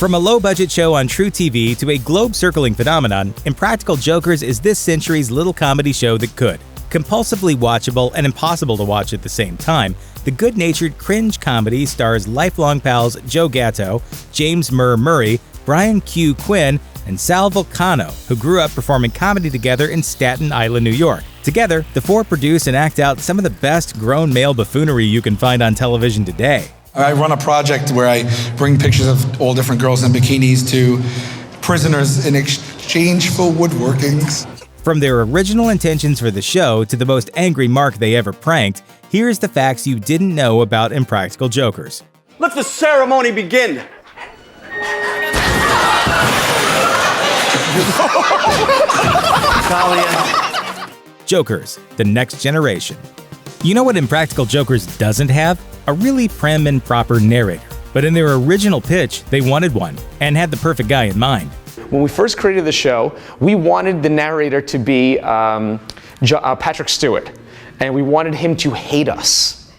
From a low-budget show on TruTV to a globe-circling phenomenon, Impractical Jokers is this century's little comedy show that could. Compulsively watchable and impossible to watch at the same time, the good-natured cringe comedy stars lifelong pals Joe Gatto, James Murr Murray, Brian Q. Quinn, and Sal Vulcano, who grew up performing comedy together in Staten Island, New York. Together, the four produce and act out some of the best grown male buffoonery you can find on television today. I run a project where I bring pictures of all different girls in bikinis to prisoners in exchange for woodworkings. From their original intentions for the show to the most angry mark they ever pranked, here's the facts you didn't know about Impractical Jokers. Let the ceremony begin. Jokers, the next generation. You know what Impractical Jokers doesn't have? A really prim and proper narrator. But in their original pitch, they wanted one, and had the perfect guy in mind. When we first created the show, we wanted the narrator to be Patrick Stewart, and we wanted him to hate us.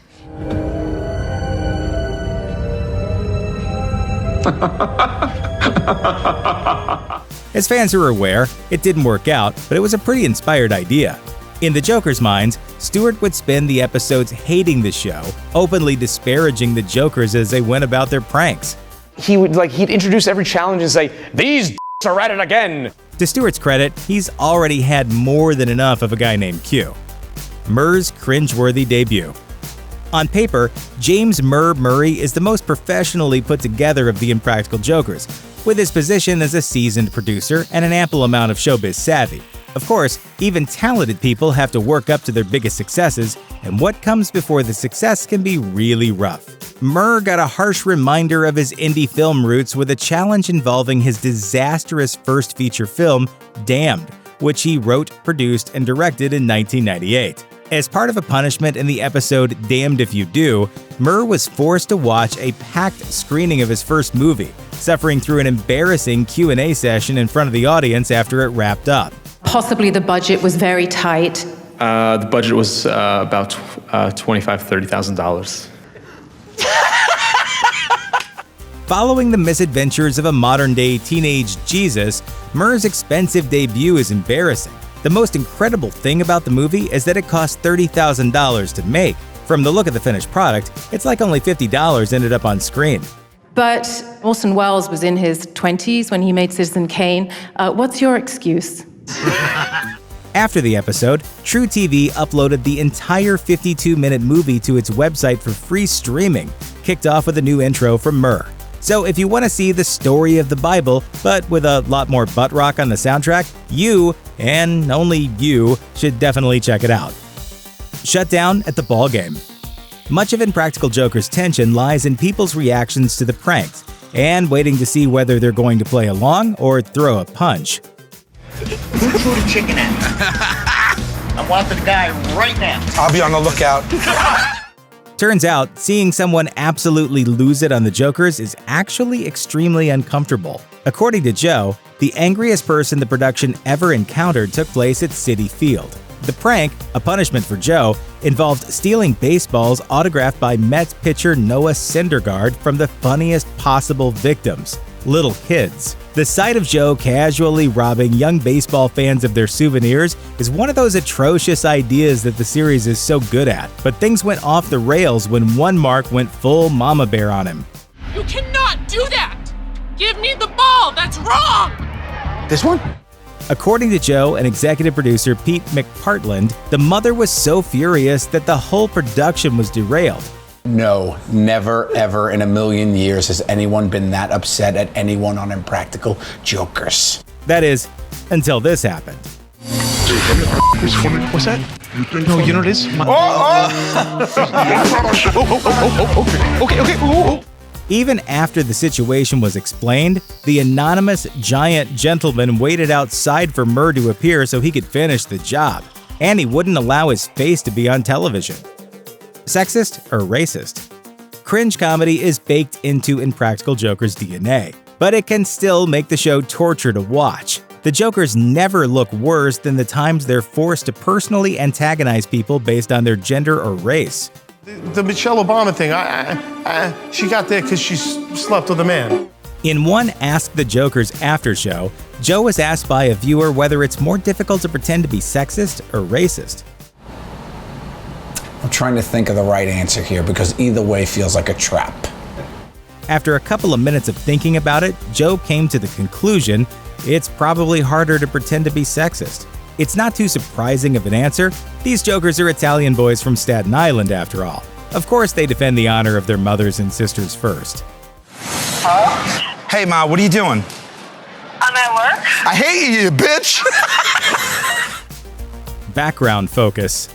As fans are aware, it didn't work out, but it was a pretty inspired idea. In the Jokers' minds, Stewart would spend the episodes hating the show, openly disparaging the Jokers as they went about their pranks. He'd introduce every challenge and say, "These are at it again." To Stewart's credit, he's already had more than enough of a guy named Q. Murr's cringeworthy debut. On paper, James Murr Murray is the most professionally put together of the Impractical Jokers, with his position as a seasoned producer and an ample amount of showbiz savvy. Of course, even talented people have to work up to their biggest successes, and what comes before the success can be really rough. Murr got a harsh reminder of his indie film roots with a challenge involving his disastrous first feature film, Damned, which he wrote, produced, and directed in 1998. As part of a punishment in the episode Damned If You Do, Murr was forced to watch a packed screening of his first movie, suffering through an embarrassing Q&A session in front of the audience after it wrapped up. Possibly the budget was very tight. The budget was about $25,000–$30,000. Following the misadventures of a modern-day teenage Jesus, Murr's expensive debut is embarrassing. The most incredible thing about the movie is that it cost $30,000 to make. From the look of the finished product, it's like only $50 ended up on screen. But Orson Welles was in his 20s when he made Citizen Kane. What's your excuse? After the episode, TruTV uploaded the entire 52-minute movie to its website for free streaming, kicked off with a new intro from Murr. So if you want to see the story of the Bible, but with a lot more butt rock on the soundtrack, you, and only you, should definitely check it out. Shut down at the ball game. Much of Impractical Jokers' tension lies in people's reactions to the pranks, and waiting to see whether they're going to play along or throw a punch. Who threw the chicken at me? I want the guy right now. I'll be on the lookout. Turns out, seeing someone absolutely lose it on the Jokers is actually extremely uncomfortable. According to Joe, the angriest person the production ever encountered took place at Citi Field. The prank, a punishment for Joe, involved stealing baseballs autographed by Mets pitcher Noah Syndergaard from the funniest possible victims, little kids. The sight of Joe casually robbing young baseball fans of their souvenirs is one of those atrocious ideas that the series is so good at. But things went off the rails when one mark went full mama bear on him. You cannot do that! Give me the ball! That's wrong! This one? According to Joe and executive producer Pete McPartland, the mother was so furious that the whole production was derailed. No, never, ever in a million years has anyone been that upset at anyone on Impractical Jokers. That is, until this happened. What's that? No, you know what it is? Okay. Even after the situation was explained, the anonymous giant gentleman waited outside for Murr to appear so he could finish the job. And he wouldn't allow his face to be on television. Sexist or racist? Cringe comedy is baked into Impractical Jokers' DNA, but it can still make the show torture to watch. The Jokers never look worse than the times they're forced to personally antagonize people based on their gender or race. The Michelle Obama thing, she got there because she slept with a man. In one Ask the Jokers after show, Joe was asked by a viewer whether it's more difficult to pretend to be sexist or racist. I'm trying to think of the right answer here because either way feels like a trap. After a couple of minutes of thinking about it, Joe came to the conclusion it's probably harder to pretend to be sexist. It's not too surprising of an answer. These jokers are Italian boys from Staten Island after all. Of course they defend the honor of their mothers and sisters first. Hello? Hey, Ma, what are you doing? I'm at work. I hate you, bitch! Background focus.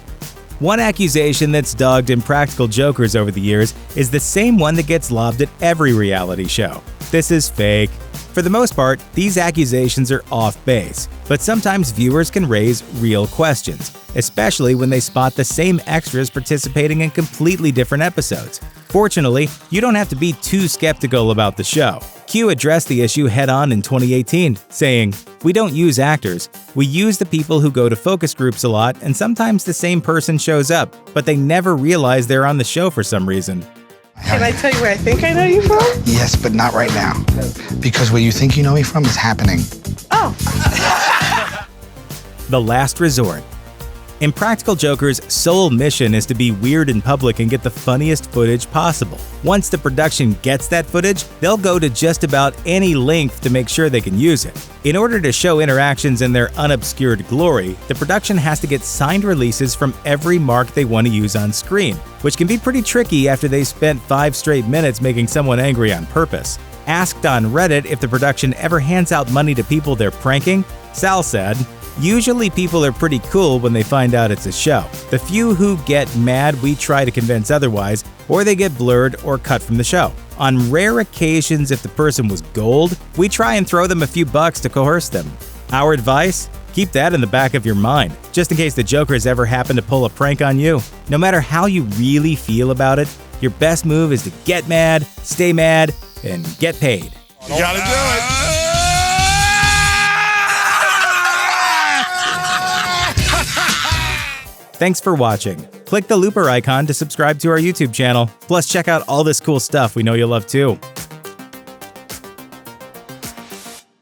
One accusation that's dogged Impractical Jokers over the years is the same one that gets lobbed at every reality show. This is fake. For the most part, these accusations are off base, but sometimes viewers can raise real questions, especially when they spot the same extras participating in completely different episodes. Fortunately, you don't have to be too skeptical about the show. Q addressed the issue head-on in 2018, saying, "We don't use actors. We use the people who go to focus groups a lot, and sometimes the same person shows up, but they never realize they're on the show for some reason." Can I tell you where I think I know you from? Yes, but not right now. Because where you think you know me from is happening. Oh. The last resort. Impractical Jokers' sole mission is to be weird in public and get the funniest footage possible. Once the production gets that footage, they'll go to just about any length to make sure they can use it. In order to show interactions in their unobscured glory, the production has to get signed releases from every mark they want to use on screen, which can be pretty tricky after they spent 5 straight minutes making someone angry on purpose. Asked on Reddit if the production ever hands out money to people they're pranking, Sal said, "Usually people are pretty cool when they find out it's a show. The few who get mad we try to convince otherwise, or they get blurred or cut from the show. On rare occasions if the person was gold, we try and throw them a few bucks to coerce them. Our advice? Keep that in the back of your mind, just in case the jokers ever happen to pull a prank on you. No matter how you really feel about it, your best move is to get mad, stay mad, and get paid." You gotta do it. Thanks for watching. Click the looper icon to subscribe to our YouTube channel. Plus, check out all this cool stuff we know you'll love too.